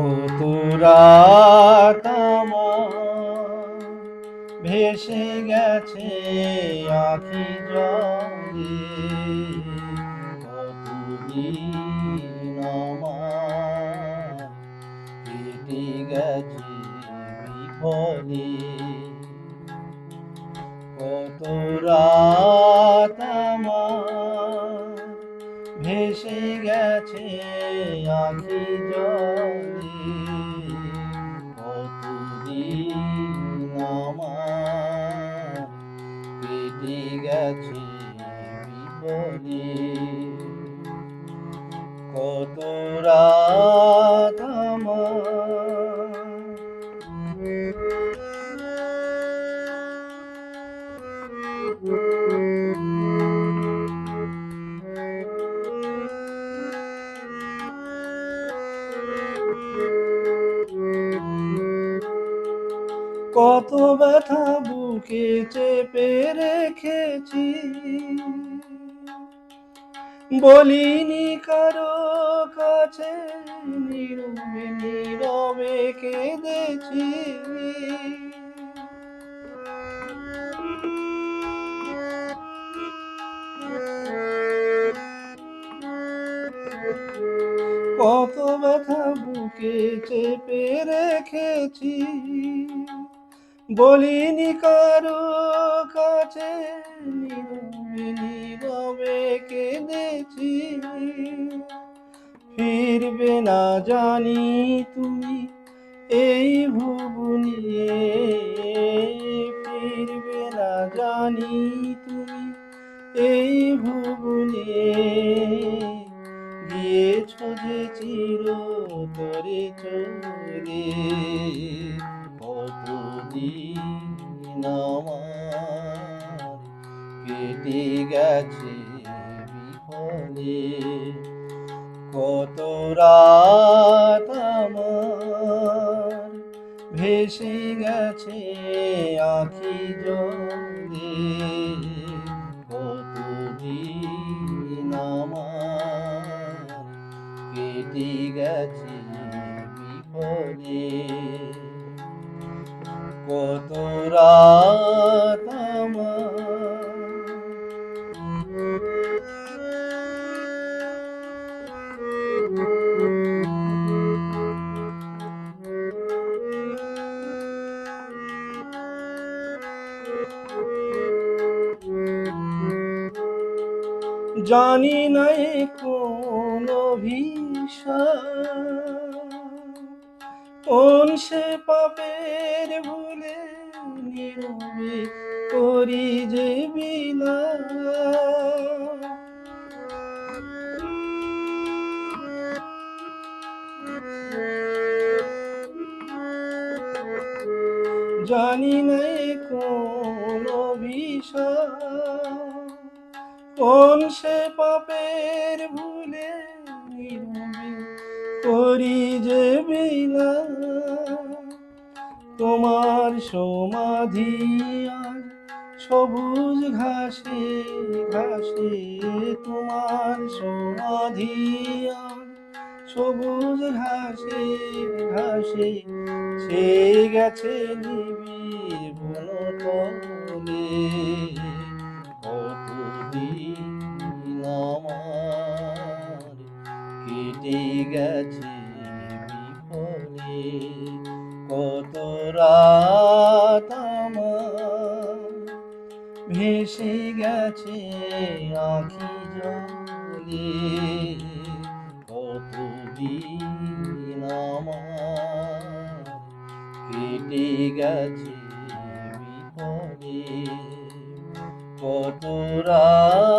কত রাত আমার ভেসে গেছে আঁখি জলে, কতদিন আমার কেটে গেছে বিফলে। কত রাত আমার ভেসে গেছে আঁখি জলে, কতদিন আমার কেটে গেছে বিফলে। কত রাত আমার কত ব্যথা বুকে চেপে রেখেছি, বলিনি কারো কাছে, নীরবে নীরবে কেঁদেছি। কত ব্যথা বুকে চেপে রেখেছি, বলিনি কারো কাছে, নীরবে নীরবে কেঁদেছি। ফিরবে না জানি তুমি এই ভুবনে, ফিরবে না জানি তুমি এই ভুবনে, গিয়েছ যে চিরতরে চলে। কতদিন আমার কেটে গেছে বিফলে। কত রাত আমার ভেসে গেছে আঁখি জলে, কতদিন আমার কেটে গেছে বিফলে। কত রাত আমার জানি না কোন অভিশাপ, কোন সে পাপের ভুলে, নীরবে করি যে বিলাপ। জানি না কোন অভিশাপ, কোন সে পাপের ভুলে, নীরবে করি যে বিলাপ। তোমার সমাধি আর সবুজ ঘাসে ঘাসে, তোমার সমাধি আর সবুজ ঘাসে ঘাসে, সে গেছে নিবিড় বনতলে। কতদিন আমার কেটে গেছে বিফলে। কত রাত আমার ভেসে গেছে আঁখি জলে, কতদিন আমার কেটে গেছে বিফলে। কত রাত